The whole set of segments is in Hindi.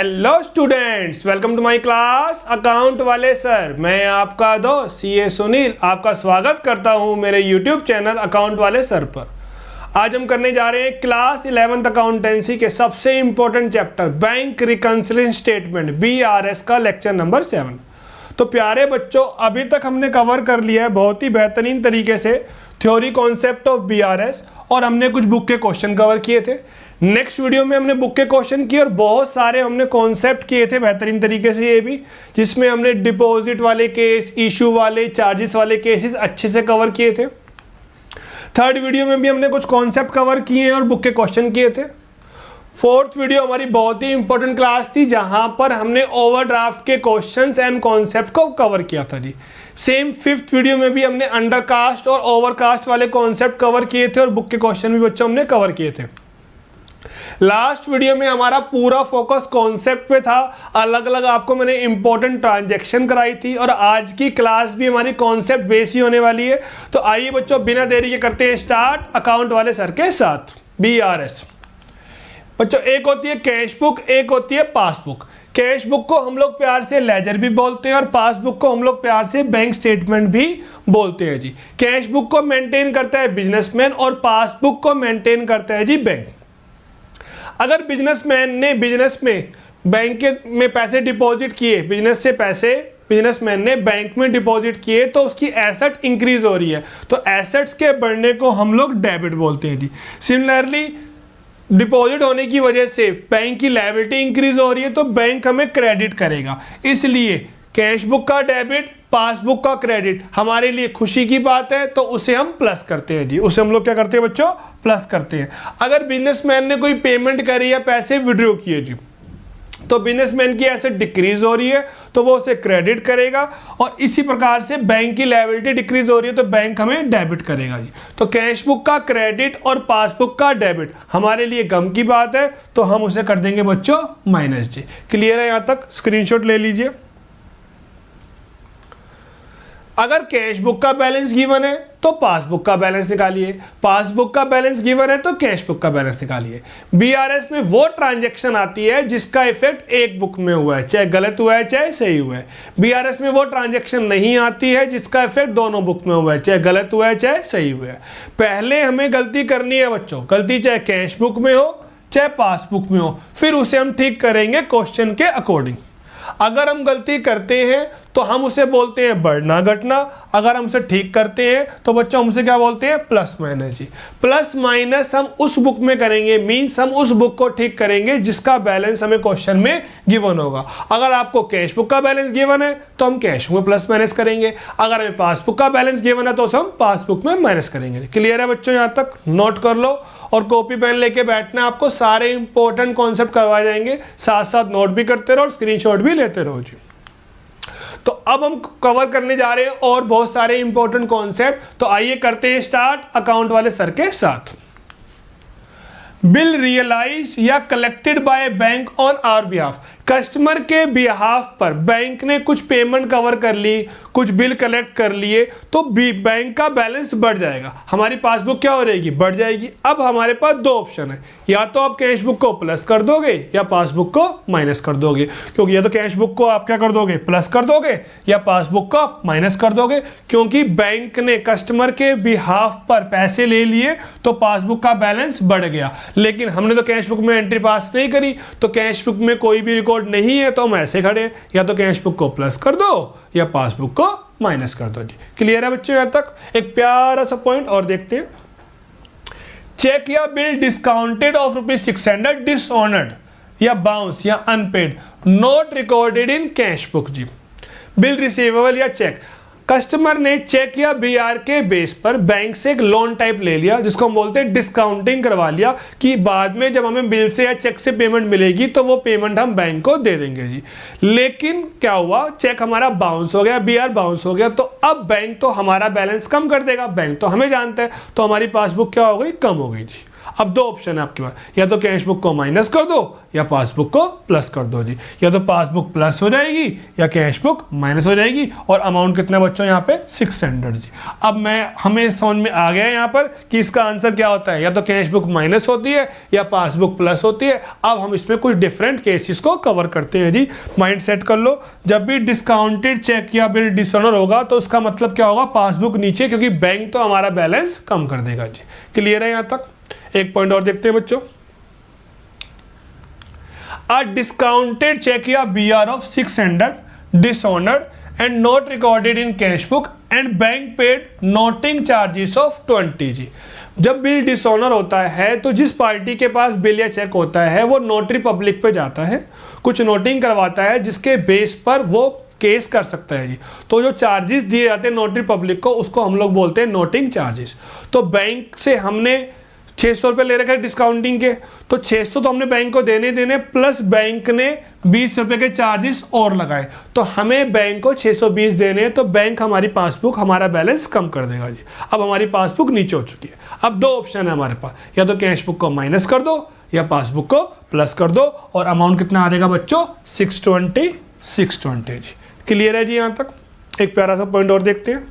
Hello students, welcome to my class account वाले सर। मैं आपका दोस्त सीए सुनील आपका स्वागत करता हूं मेरे यूट्यूब चैनल अकाउंट वाले सर पर। आज हम करने जा रहे हैं क्लास 11th अकाउंटेंसी के सबसे important chapter bank reconciliation statement BRS का लेक्चर नंबर 7। तो प्यारे बच्चों, अभी तक हमने कवर कर लिया है बहुत ही बेहतरीन तरीके से थ्योरी कॉन्सेप्ट ऑफ BRS और हमने कुछ बुक के क्वेश्चन कवर किए थे। नेक्स्ट वीडियो में हमने बुक के क्वेश्चन किए और बहुत सारे हमने कॉन्सेप्ट किए थे बेहतरीन तरीके से, ये भी जिसमें हमने डिपॉजिट वाले केस, इशू वाले, चार्जेस वाले केसेस अच्छे से कवर किए थे। थर्ड वीडियो में भी हमने कुछ कॉन्सेप्ट कवर किए हैं और बुक के क्वेश्चन किए थे। फोर्थ वीडियो हमारी बहुत ही इंपॉर्टेंट क्लास थी जहां पर हमने ओवरड्राफ्ट के क्वेश्चंस एंड कॉन्सेप्ट को कवर किया था जी। सेम फिफ्थ वीडियो में भी हमने अंडरकास्ट और ओवरकास्ट वाले कॉन्सेप्ट कवर किए थे और बुक के क्वेश्चन भी बच्चों हमने कवर किए थे। लास्ट वीडियो में हमारा पूरा फोकस कॉन्सेप्ट पे था, अलग अलग आपको मैंने इंपॉर्टेंट ट्रांजैक्शन कराई थी और आज की क्लास भी हमारी कॉन्सेप्ट बेस ही होने वाली है। तो आइए बच्चों बिना देरी के करते हैं स्टार्ट अकाउंट वाले सर के साथ। BRS बच्चों, एक होती है कैश बुक, एक होती है पासबुक। कैश बुक को हम लोग प्यार से लेजर भी बोलते हैं और पासबुक को हम लोग प्यार से बैंक स्टेटमेंट भी बोलते हैं जी। कैश बुक को मेंटेन करता है बिजनेसमैन और पासबुक को मेंटेन करता है जी बैंक। अगर बिजनेसमैन ने बिजनेस में बैंक में पैसे डिपॉजिट किए, बिजनेस से पैसे बिजनेसमैन ने बैंक में डिपॉजिट किए तो उसकी एसेट इंक्रीज हो रही है, तो एसेट्स के बढ़ने को हम लोग डेबिट बोलते हैं जी। सिमिलरली डिपॉजिट होने की वजह से बैंक की लायबिलिटी इंक्रीज हो रही है तो बैंक हमें क्रेडिट करेगा। इसलिए कैश बुक का डेबिट, पासबुक का क्रेडिट हमारे लिए खुशी की बात है तो उसे हम प्लस करते हैं जी। उसे हम लोग क्या करते हैं बच्चों? प्लस करते हैं। अगर बिजनेसमैन ने कोई पेमेंट करी या पैसे विड्रॉ किए जी तो बिजनेसमैन की एसेट डिक्रीज हो रही है तो वो उसे क्रेडिट करेगा और इसी प्रकार से बैंक की लायबिलिटी डिक्रीज हो रही है तो बैंक हमें डेबिट करेगा जी। तो कैश बुक का क्रेडिट और पासबुक का डेबिट हमारे लिए गम की बात है तो हम उसे कर देंगे बच्चों माइनस जी। क्लियर है? यहाँ तक स्क्रीनशॉट ले लीजिए। अगर कैश बुक का बैलेंस गिवन है तो पासबुक का बैलेंस निकालिए, पासबुक का बैलेंस गिवन है तो कैश बुक का बैलेंस निकालिए। BRS में वो ट्रांजैक्शन आती है जिसका इफेक्ट एक बुक में हुआ है, चाहे गलत हुआ है चाहे सही हुआ है। BRS में वो ट्रांजैक्शन नहीं आती है जिसका इफेक्ट दोनों बुक में हुआ है, चाहे गलत हुआ है चाहे सही हुआ है। पहले हमें गलती करनी है बच्चों, गलती चाहे कैश बुक में हो चाहे पासबुक में हो, फिर उसे हम ठीक करेंगे क्वेश्चन के अकॉर्डिंग। अगर हम गलती करते हैं तो हम उसे बोलते हैं बढ़ना घटना, अगर हम उसे ठीक करते हैं तो बच्चों हम उसे क्या बोलते हैं? प्लस माइनस जी। प्लस माइनस हम उस बुक में करेंगे, मींस हम उस बुक को ठीक करेंगे जिसका बैलेंस हमें क्वेश्चन में गिवन होगा। अगर आपको कैश बुक का बैलेंस गिवन है तो हम कैश में प्लस माइनस करेंगे, अगर हमें पासबुक का बैलेंस गिवन है तो उसे हम पासबुक में माइनस करेंगे। क्लियर है बच्चों? यहाँ तक नोट कर लो और कॉपी पेन लेके बैठना, आपको सारे इंपॉर्टेंट कॉन्सेप्ट करवाए जाएंगे, साथ साथ नोट भी करते रहो और स्क्रीनशॉट भी लेते रहो जी। तो अब हम कवर करने जा रहे हैं और बहुत सारे इंपॉर्टेंट कॉन्सेप्ट। तो आइए करते हैं स्टार्ट अकाउंट वाले सर के साथ। बिल रियलाइज या collected by bank on our behalf. Customer के बिहाफ पर बैंक ने कुछ पेमेंट कवर कर ली, कुछ बिल कलेक्ट कर लिए तो बैंक का बैलेंस बढ़ जाएगा, हमारी पासबुक क्या हो रहेगी? बढ़ जाएगी। अब हमारे पास दो ऑप्शन है, या तो आप कैश बुक को प्लस कर दोगे या पासबुक को माइनस कर दोगे, क्योंकि या तो कैश बुक को आप क्या कर दोगे? प्लस कर दोगे, या पासबुक को आप माइनस कर दोगे, क्योंकि बैंक ने कस्टमर के बिहाफ पर पैसे ले लिए तो पासबुक का बैलेंस बढ़ गया। लेकिन हमने तो कैश बुक में एंट्री पास नहीं करी तो कैश बुक में कोई भी रिकॉर्ड नहीं है तो हम ऐसे खड़े, या तो कैश बुक को प्लस कर दो या पासबुक को माइनस कर दो जी। क्लियर है बच्चों? यहां तक एक प्यारा सा पॉइंट और देखते हैं। चेक या बिल डिस्काउंटेड ऑफ ₹600 डिसऑनर्ड या बाउंस या unpaid not recorded in cash book जी। बिल रिसीवेबल या चेक, कस्टमर ने चेक या BR के बेस पर बैंक से एक लोन टाइप ले लिया जिसको हम बोलते हैं डिस्काउंटिंग करवा लिया कि बाद में जब हमें बिल से या चेक से पेमेंट मिलेगी तो वो पेमेंट हम बैंक को दे देंगे जी। लेकिन क्या हुआ? चेक हमारा बाउंस हो गया, BR बाउंस हो गया, तो अब बैंक तो हमारा बैलेंस कम कर देगा, बैंक तो हमें जानता है, तो हमारी पासबुक क्या हो गई? कम हो गई जी। अब दो ऑप्शन है आपके पास, या तो कैश बुक को माइनस कर दो या पासबुक को प्लस कर दो जी। या तो पासबुक प्लस हो जाएगी या कैश बुक माइनस हो जाएगी। और अमाउंट कितना बच्चों यहाँ पे 600 जी। अब हमें समझ में आ गया यहाँ पर कि इसका आंसर क्या होता है, या तो कैश बुक माइनस होती है या पासबुक प्लस होती है। अब हम इसमें कुछ डिफरेंट केसेस को कवर करते हैं जी। माइंड सेट कर लो, जब भी डिस्काउंटेड चेक या बिल डिसऑनर होगा तो उसका मतलब क्या होगा, पासबुक नीचे, क्योंकि बैंक तो हमारा बैलेंस कम कर देगा जी। क्लियर है यहाँ तक? एक पॉइंट और देखते हैं बच्चों। A discounted check या BR of 600 dishonored and not recorded in cash book and bank paid noting charges of 20 जी। जब बिल डिसऑनर होता है तो जिस पार्टी के पास बिल या चेक होता है वो नोटरी पब्लिक पे जाता है, कुछ नोटिंग करवाता है जिसके बेस पर वो केस कर सकता है जी। तो जो चार्जेस दिए जाते हैं नोटरी पब्लिक को, उसको हम लोग बोलते हैं नोटिंग चार्जेस। तो बैंक से हमने 600 रुपये ले रखे डिस्काउंटिंग के, तो 600 तो हमने बैंक को देने प्लस बैंक ने 20 रुपये के चार्जेस और लगाए, तो हमें बैंक को 620 देने हैं। तो बैंक हमारी पासबुक, हमारा बैलेंस कम कर देगा जी। अब हमारी पासबुक नीचे हो चुकी है। अब दो ऑप्शन है हमारे पास, या तो कैश बुक को माइनस कर दो या पासबुक को प्लस कर दो। और अमाउंट कितना आ जाएगा बच्चों, 620 जी। क्लियर है जी यहाँ तक? एक प्यारा सा पॉइंट और देखते हैं।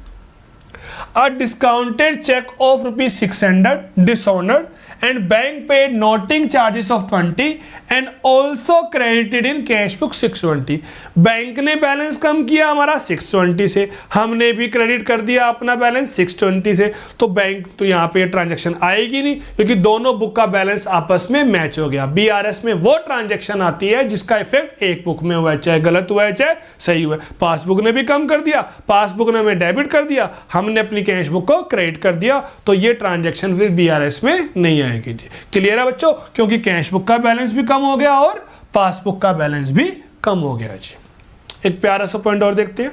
A discounted check of ₹600 dishonored and bank paid noting charges of 20 and also credited in cash book 620। Bank ने बैलेंस कम किया हमारा 620 से, हमने भी क्रेडिट कर दिया अपना बैलेंस 620 से। तो बैंक तो यहाँ पे ट्रांजैक्शन आएगी नहीं, क्योंकि दोनों बुक का बैलेंस आपस में मैच हो गया। BRS में वो ट्रांजैक्शन आती है जिसका इफेक्ट एक बुक में हुआ है, चाहे गलत हुआ है चाहे सही हुआ है। पासबुक ने भी कम कर दिया, पासबुक ने हमें डेबिट कर दिया, हमने अपनी कैश बुक को क्रेडिट कर दिया, तो ये ट्रांजैक्शन फिर BRS में नहीं आएगी जी। क्लियर है बच्चों? क्योंकि कैश बुक का बैलेंस भी कम हो गया और पासबुक का बैलेंस भी कम हो गया जी। एक प्यारा सा पॉइंट और देखते हैं।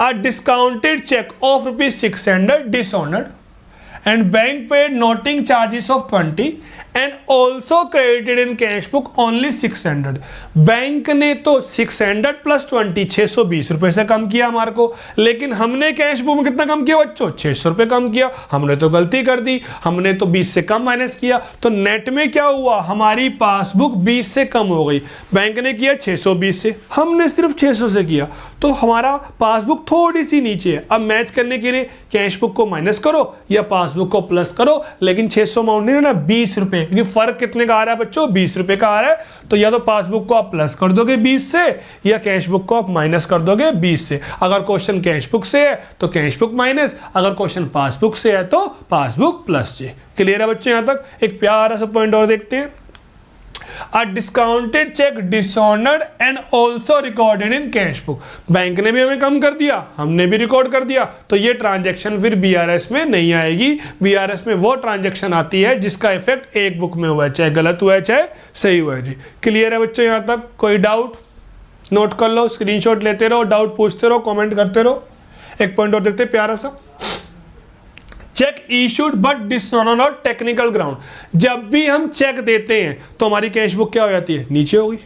A discounted check of ₹600 dishonored and bank paid noting charges of 20 and also credited in cash book only 600। Bank ने तो 600 प्लस 20 620 रुपए से कम किया हमारे को, लेकिन हमने कैश बुक में कितना कम किया बच्चों, 600 रुपए कम किया। हमने तो गलती कर दी, हमने तो 20 से कम माइनस किया, तो नेट में क्या हुआ, हमारी पासबुक 20 से कम हो गई। बैंक ने किया 620 से, हमने सिर्फ 600 से किया, तो हमारा पासबुक थोड़ी सी नीचे है। अब मैच करने के लिए कैश बुक को माइनस करो या पासबुक को प्लस करो, लेकिन 600 अमाउंट नहीं ना, 20 रुपए, क्योंकि फर्क कितने का आ रहा है बच्चों, 20 रुपए का आ रहा है। तो या तो पासबुक को आप प्लस कर दोगे 20 से या कैश बुक को आप माइनस कर दोगे 20 से। अगर क्वेश्चन कैश बुक से है तो कैश बुक माइनस, अगर क्वेश्चन पासबुक से है तो पासबुक प्लस जी। क्लियर है बच्चों यहाँ तक? एक प्यारा सा पॉइंट और देखते हैं। A discounted check dishonored and also recorded in cash book। Bank ने भी हमें कम कर दिया, हमने भी रिकॉर्ड कर दिया, तो ये ट्रांजैक्शन फिर BRS में नहीं आएगी। BRS में वो ट्रांजैक्शन आती है जिसका इफेक्ट एक बुक में हुआ है, चाहे गलत हुआ है चाहे सही हुआ है जी। क्लियर है बच्चों यहाँ तक? कोई डाउट नोट कर लो, स्क्रीनशॉट लेते रहो, डाउट पूछते रहो, कमेंट करते रहो। एक पॉइंट और देखते हैं प्यारा सा। Check issued but dishonour on technical ground. जब भी हम चेक देते हैं तो हमारी कैश बुक क्या हो जाती है, नीचे हो गई।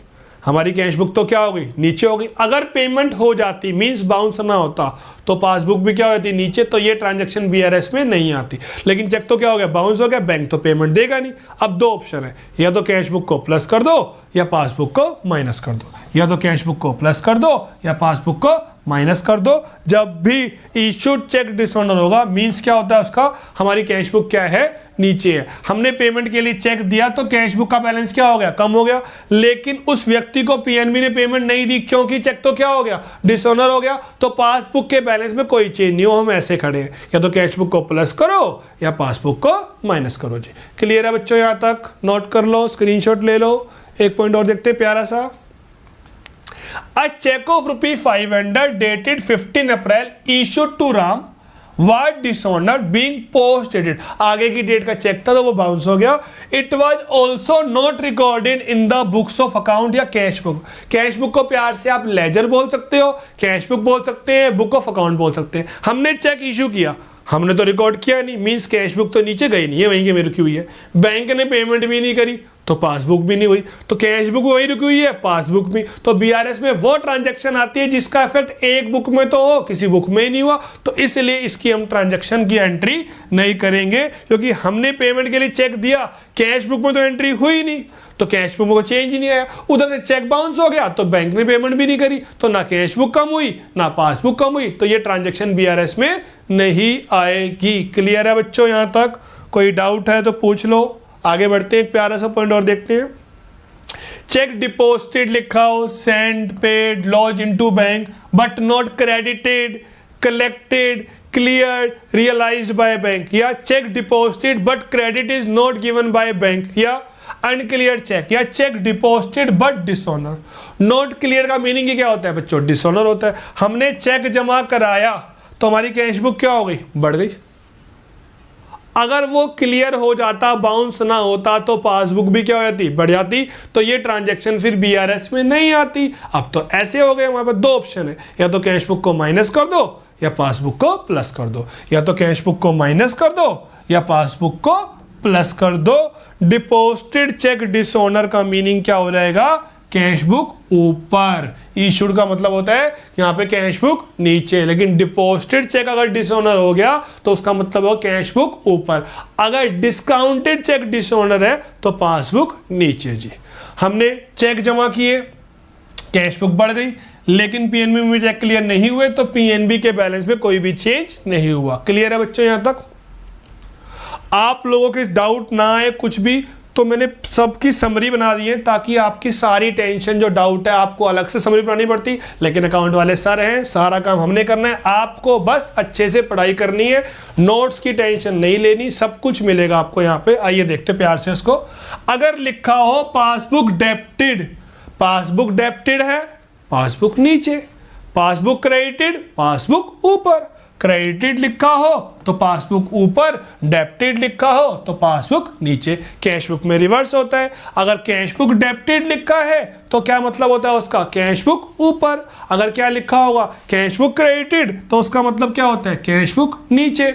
हमारी कैश बुक तो क्या हो गई, नीचे हो गई। अगर पेमेंट हो जाती, मींस बाउंस ना होता, तो पासबुक भी क्या हो जाती, नीचे। तो ये ट्रांजैक्शन BRS में नहीं आती। लेकिन चेक तो क्या हो गया, बाउंस हो गया, बैंक तो पेमेंट देगा नहीं। अब दो ऑप्शन है, या तो कैश बुक को प्लस कर दो या पासबुक को माइनस कर दो। या तो कैश बुक को प्लस कर दो या पासबुक को माइनस कर दो। जब भी इशूड चेक डिसऑनर होगा, मींस क्या होता है उसका, हमारी कैश बुक क्या है, नीचे है। हमने पेमेंट के लिए चेक दिया तो कैश बुक का बैलेंस क्या हो गया, कम हो गया। लेकिन उस व्यक्ति को PNB ने पेमेंट नहीं दी, क्योंकि चेक तो क्या हो गया, डिसऑनर हो गया। तो पासबुक के बैलेंस में कोई चेंज नहीं हो, हम ऐसे खड़े हैं। या तो कैश बुक को प्लस करो या पासबुक को माइनस करो जी। क्लियर है बच्चों यहाँ तक? नोट कर लो, स्क्रीनशॉट ले लो। एक पॉइंट और देखते हैं प्यारा सा। A check of ₹500 dated 15 April issued to Ram was dishonored being post dated। आगे की डेट का चेक था तो वो बाउंस हो गया। It was also not recorded in the books of account या कैश बुक। कैश बुक को प्यार से आप लेजर बोल सकते हो, कैश बुक बोल सकते हैं, बुक ऑफ अकाउंट बोल सकते हैं। हमने चेक इशू किया, हमने तो रिकॉर्ड किया नहीं, मींस कैश बुक तो नीचे गई नहीं है, वहीं के में रुकी हुई है। बैंक ने पेमेंट भी नहीं करी, तो पासबुक भी नहीं हुई, तो कैश बुक वही रुकी हुई है, पासबुक भी। तो बीआरएस में वो ट्रांजैक्शन आती है जिसका इफेक्ट एक बुक में तो हो, किसी बुक में ही नहीं हुआ, तो इसलिए इसकी हम ट्रांजैक्शन की एंट्री नहीं करेंगे, क्योंकि हमने पेमेंट के लिए चेक दिया, कैश बुक में तो एंट्री हुई नहीं, तो कैश बुक में चेंज ही नहीं आया, उधर से चेक बाउंस हो गया, तो बैंक ने पेमेंट भी नहीं करी, तो ना कैश बुक कम हुई ना पासबुक कम हुई, तो ये ट्रांजैक्शन बीआरएस में नहीं आएगी। क्लियर है बच्चों? यहां तक कोई डाउट है तो पूछ लो। आगे बढ़ते हैं, एक प्यारा सा पॉइंट और देखते हैं। चेक डिपॉजिटेड लिखा हो, send, paid, lodge into bank but not credited, collected, cleared, realised by bank, या cheque deposited but credit is not given by bank, या अनक्लियर चेक, या cheque deposited but dishonour. Not clear का मीनिंग क्या होता है बच्चों? डिसऑनर होता है। हमने चेक जमा कराया तो हमारी कैश बुक क्या हो गई? बढ़ गई। अगर वो क्लियर हो जाता, बाउंस ना होता, तो पासबुक भी क्या हो जाती? बढ़ जाती। तो ये ट्रांजैक्शन फिर बीआरएस में नहीं आती। अब तो ऐसे हो गए, हमारे पास दो ऑप्शन है, या तो कैश बुक को माइनस कर दो या पासबुक को प्लस कर दो, या तो कैश बुक को माइनस कर दो या पासबुक को प्लस कर दो। डिपॉजिटेड चेक डिसऑनर का मीनिंग क्या हो जाएगा? कैश बुक ऊपर, इशूड का मतलब होता है यहाँ पे कैश बुक नीचे, लेकिन डिपॉजिटेड चेक अगर डिसऑनर हो गया तो उसका मतलब हो कैश बुक ऊपर। अगर डिस्काउंटेड चेक डिसऑनर है तो पासबुक नीचे। जी, हमने चेक जमा किए, कैश बुक बढ़ गई, लेकिन पीएनबी में चेक क्लियर नहीं हुए, तो पीएनबी के बैलेंस में कोई भी चेंज नहीं हुआ। क्लियर है बच्चों? यहां तक आप लोगों के डाउट ना आए कुछ भी, तो मैंने सबकी समरी बना दी है ताकि आपकी सारी टेंशन जो डाउट है, आपको अलग से समरी बनानी पड़ती, लेकिन अकाउंट वाले सर हैं, सारा काम हमने करना है, आपको बस अच्छे से पढ़ाई करनी है, नोट्स की टेंशन नहीं लेनी, सब कुछ मिलेगा आपको यहाँ पे। आइए देखते प्यार से इसको। अगर लिखा हो पासबुक डेप्टेड, पासबुक डेप्टेड है, पासबुक नीचे, पासबुक क्रेडिटेड, पासबुक ऊपर, क्रेडिटेड लिखा हो तो पासबुक ऊपर, डेप्टेड लिखा हो तो पासबुक नीचे। कैश बुक में रिवर्स होता है, अगर कैश बुक डेप्टेड लिखा है तो क्या मतलब होता है उसका? कैश बुक ऊपर। अगर क्या लिखा होगा? कैश बुक क्रेडिटेड, तो उसका मतलब क्या होता है? कैश बुक नीचे।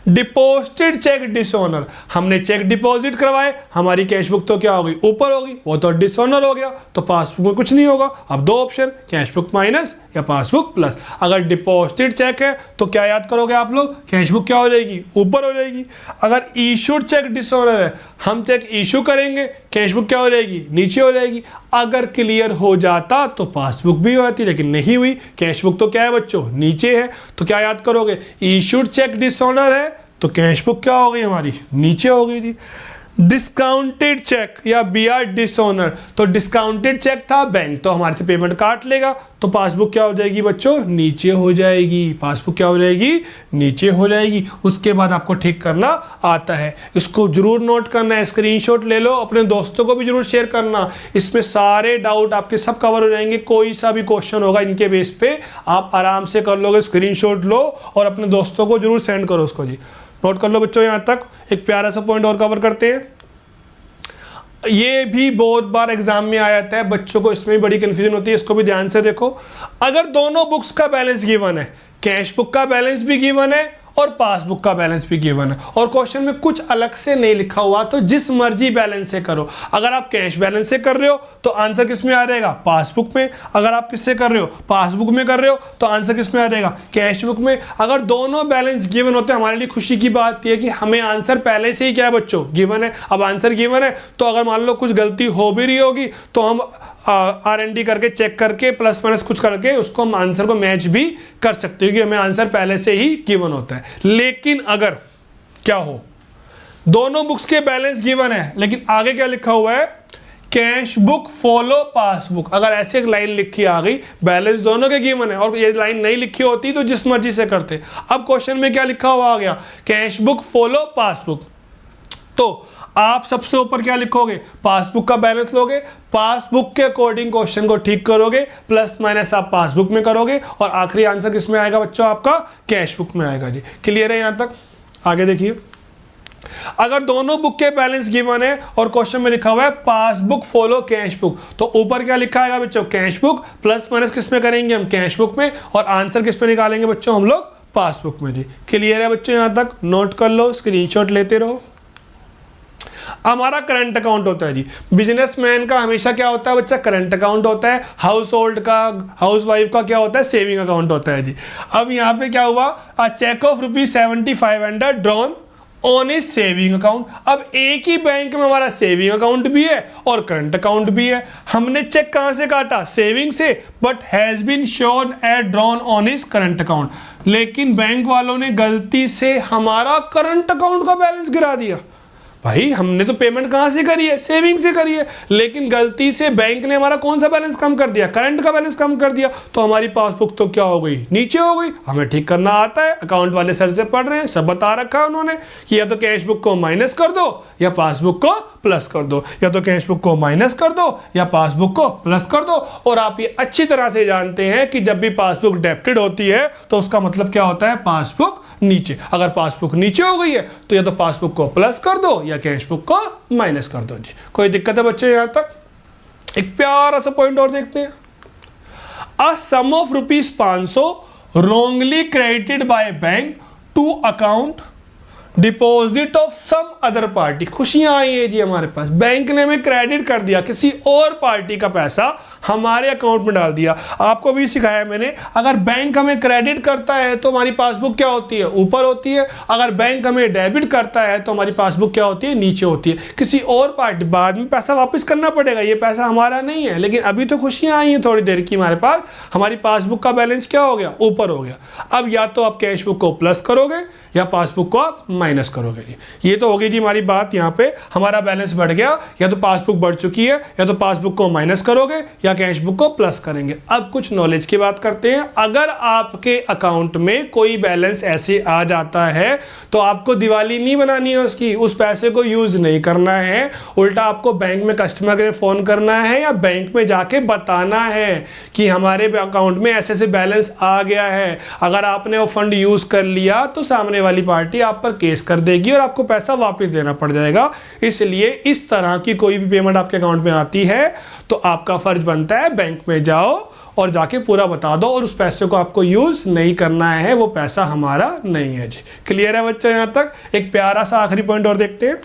डिपॉजिटेड चेक डिसऑनर, हमने चेक डिपॉजिट करवाए, हमारी कैश बुक तो क्या हो गई? ऊपर हो गई, वो तो डिसऑनर हो गया, तो पासबुक में कुछ नहीं होगा। अब दो ऑप्शन, कैश बुक माइनस या पासबुक प्लस। अगर डिपॉजिटेड चेक है तो क्या याद करोगे आप लोग? कैश बुक क्या हो जाएगी? ऊपर हो जाएगी। अगर इशूड चेक डिसऑनर है, हम चेक इशू करेंगे, कैश बुक क्या हो जाएगी? नीचे हो जाएगी। अगर क्लियर हो जाता तो पासबुक भी हो जाती, लेकिन नहीं हुई, कैश बुक तो क्या है बच्चों? नीचे है, तो क्या याद करोगे? इशूड चेक डिसऑनर है तो कैश बुक क्या हो गई हमारी? नीचे हो गई थी। डिस्काउंटेड चेक या बीआर डिसऑनर, तो डिस्काउंटेड चेक था, बैंक तो हमारे से पेमेंट काट लेगा, तो पासबुक क्या हो जाएगी बच्चों? नीचे हो जाएगी। पासबुक क्या हो जाएगी? नीचे हो जाएगी। उसके बाद आपको ठीक करना आता है, इसको जरूर नोट करना है, स्क्रीनशॉट ले लो, अपने दोस्तों को भी जरूर शेयर करना, इसमें सारे डाउट आपके सब कवर हो जाएंगे। कोई सा भी क्वेश्चन होगा इनके बेस पे आप आराम से कर लोगे, स्क्रीनशॉट लो और अपने दोस्तों को जरूर सेंड करो उसको। जी, नोट कर लो बच्चों। यहां तक एक प्यारा सा पॉइंट और कवर करते हैं, ये भी बहुत बार एग्जाम में आ जाता है, बच्चों को इसमें भी बड़ी कंफ्यूजन होती है, इसको भी ध्यान से देखो। अगर दोनों बुक्स का बैलेंस गिवन है, कैश बुक का बैलेंस भी गिवन है और पासबुक का बैलेंस भी गिवन है, और क्वेश्चन में कुछ अलग से नहीं लिखा हुआ, तो जिस मर्जी बैलेंस से करो। अगर आप कैश बैलेंस से कर रहे हो तो आंसर किस में आ जाएगा? पासबुक में। अगर आप किससे कर रहे हो? पासबुक में कर रहे हो तो आंसर किस में आ जाएगा? कैश बुक में। अगर दोनों बैलेंस गिवन होते हैं, हमारे लिए खुशी की बात यह है कि हमें आंसर पहले से ही क्या है बच्चों? गिवन है। अब आंसर गिवन है तो अगर मान लो कुछ गलती हो भी रही होगी तो हम R&D करके चेक करके प्लस माइनस कुछ करके उसको हम आंसर को मैच भी कर सकते हैं, क्योंकि हमें आंसर पहले से ही गिवन होता है। लेकिन अगर क्या हो, दोनों बुक्स के बैलेंस गिवन है लेकिन आगे क्या लिखा हुआ है? Cash book follow passbook. अगर ऐसे एक लाइन लिखी आ गई, बैलेंस दोनों के गिवन है और ये लाइन नहीं लिखी होती तो जिस मर्जी से करते। अब क्वेश्चन में क्या लिखा हुआ आ गया? कैश बुक फॉलो पासबुक, तो आप सबसे ऊपर क्या लिखोगे? पासबुक का बैलेंस लोगे, पासबुक के अकॉर्डिंग क्वेश्चन को ठीक करोगे, प्लस माइनस आप पासबुक में करोगे, और आखिरी आंसर किस में आएगा बच्चों? आपका कैश बुक में आएगा। जी, क्लियर है यहां तक? आगे देखिए, अगर दोनों बुक के बैलेंस गिवन है और क्वेश्चन में लिखा हुआ है पासबुक फॉलो कैश बुक, तो ऊपर क्या लिखा आएगा बच्चों? कैश बुक, प्लस माइनस किस में करेंगे हम? कैश बुक में, और आंसर किस में निकालेंगे बच्चों हम लोग? पासबुक में। जी, क्लियर है बच्चों? यहां तक नोट कर लो, स्क्रीनशॉट लेते रहो। हमारा करंट अकाउंट होता है जी। बिजनेसमैन का हमेशा क्या होता है बच्चा, करंट अकाउंट होता है। हाउस होल्ड का, हाउस वाइफ का क्या होता है, सेविंग अकाउंट होता है जी। अब यहाँ पे क्या हुआ, a cheque of ₹7500 drawn on is saving account. अब एक ही बैंक में हमारा सेविंग अकाउंट भी है और करंट अकाउंट भी है। हमने चेक कहां से काटा, सेविंग से, but has been shown at drawn on is current account. लेकिन बैंक वालों ने गलती से हमारा करंट अकाउंट का बैलेंस गिरा दिया। भाई हमने तो पेमेंट कहां से करी है, सेविंग से करी है, लेकिन गलती से बैंक ने हमारा कौन सा बैलेंस कम कर दिया, करंट का बैलेंस कम कर दिया। तो हमारी पासबुक तो क्या हो गई, नीचे हो गई। हमें ठीक करना आता है, अकाउंट वाले सर से पढ़ रहे हैं, सब बता रखा है उन्होंने कि या तो कैश बुक को माइनस कर दो या पासबुक को प्लस कर दो, या तो कैश बुक को माइनस कर दो या पासबुक को प्लस कर दो। और आप ये अच्छी तरह से जानते हैं कि जब भी पासबुक डेबिटेड होती है तो उसका मतलब क्या होता है, पासबुक नीचे। अगर पासबुक नीचे हो गई है तो या तो पासबुक को प्लस कर दो या कैश बुक को माइनस कर दो जी। कोई दिक्कत है बच्चे यहां तक? एक प्यारा सा पॉइंट और देखते हैं। A sum of ₹500 wrongly credited by bank to account deposit of sum other party. खुशियां आई है जी हमारे पास, बैंक ने हमें क्रेडिट कर दिया, किसी और पार्टी का पैसा हमारे अकाउंट में डाल दिया। आपको भी सिखाया मैंने, अगर बैंक हमें क्रेडिट करता है तो हमारी पासबुक क्या होती है, ऊपर होती है। अगर बैंक हमें डेबिट करता है तो हमारी पासबुक क्या होती है, नीचे होती है। किसी और पार्टी, बाद में पैसा वापस करना पड़ेगा, ये पैसा हमारा नहीं है। लेकिन अभी तो खुशियां आई हैं थोड़ी देर की हमारे पास, हमारी पासबुक का बैलेंस क्या हो गया, ऊपर हो गया। अब या तो आप कैश बुक को प्लस करोगे या पासबुक को आप माइनस करोगे जी। ये तो होगी जी हमारी बात। यहाँ पे हमारा बैलेंस बढ़ गया, या तो पासबुक बढ़ चुकी है, या तो पासबुक को माइनस करोगे या कैश बुक को प्लस करेंगे। अब कुछ नॉलेज की बात करते हैं। अगर आपके अकाउंट में कोई बैलेंस ऐसे आ जाता है तो आपको दिवाली नहीं बनानी है उसकी, उस पैसे को यूज नहीं करना है। उल्टा आपको बैंक में कस्टमर केयर फोन करना है या बैंक में जाके बताना है कि हमारे अकाउंट में ऐसे ऐसे बैलेंस आ गया है। अगर आपने वो फंड यूज कर लिया तो सामने वाली पार्टी आप पर केस कर देगी और आपको पैसा वापस देना पड़ जाएगा। इसलिए इस तरह की कोई भी पेमेंट आपके अकाउंट में आती है तो आपका फर्ज बनता है बैंक में जाओ और जाके पूरा बता दो, और उस पैसे को आपको यूज नहीं करना है, वो पैसा हमारा नहीं है जी। क्लियर है बच्चा यहां तक? एक प्यारा सा आखिरी पॉइंट और देखते हैं।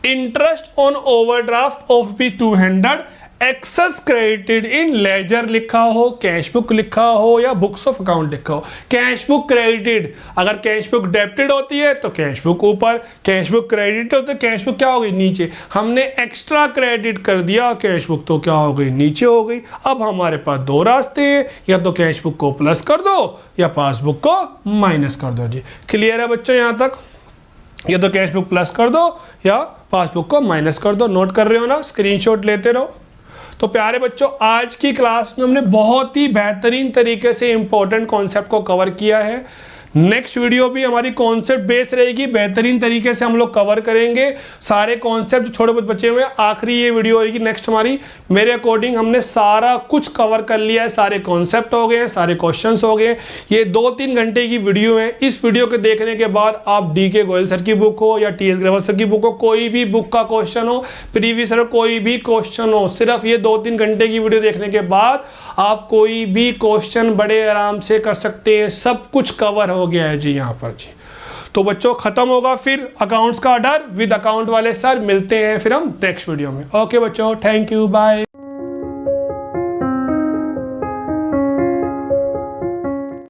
Interest on overdraft of ₹200 excess credited in ledger लिखा हो, कैश बुक लिखा हो या बुक्स ऑफ अकाउंट लिखा हो। कैश बुक क्रेडिटेड, अगर कैश बुक डेबिटेड होती है तो कैश बुक ऊपर, कैश बुक क्रेडिट होती है कैश बुक क्या हो गई, नीचे। हमने एक्स्ट्रा क्रेडिट कर दिया, कैश बुक तो क्या हो गई, नीचे हो गई। अब हमारे पास दो रास्ते हैं, या तो कैश बुक को प्लस कर दो या पासबुक को माइनस कर दो जी। क्लियर है बच्चों यहां तक? या तो कैश बुक प्लस कर दो या पासबुक को माइनस कर दो। नोट कर रहे हो ना, स्क्रीनशॉट लेते रहो। तो प्यारे बच्चों, आज की क्लास में हमने बहुत ही बेहतरीन तरीके से इंपॉर्टेंट कॉन्सेप्ट को कवर किया है। नेक्स्ट वीडियो भी हमारी कॉन्सेप्ट बेस रहेगी, बेहतरीन तरीके से हम लोग कवर करेंगे सारे कॉन्सेप्ट थोड़े बहुत बचे हुए। आखिरी ये वीडियो होगी नेक्स्ट हमारी। मेरे अकॉर्डिंग हमने सारा कुछ कवर कर लिया है, सारे कॉन्सेप्ट हो गए हैं, सारे क्वेश्चंस हो गए। ये 2-3 घंटे की वीडियो है। इस वीडियो के देखने के बाद आप DK गोयल सर की बुक हो या TS ग्रेवल सर की बुक हो, कोई भी बुक का क्वेश्चन हो, प्रीवियस ईयर कोई भी क्वेश्चन हो, सिर्फ ये 2-3 घंटे की वीडियो देखने के बाद आप कोई भी क्वेश्चन बड़े आराम से कर सकते हैं। सब कुछ कवर हो गया है जी यहाँ पर जी। तो बच्चों, खत्म होगा फिर अकाउंट्स का डर विद अकाउंट वाले सर। मिलते हैं फिर हम नेक्स्ट वीडियो में। ओके बच्चों, थैंक यू, बाय।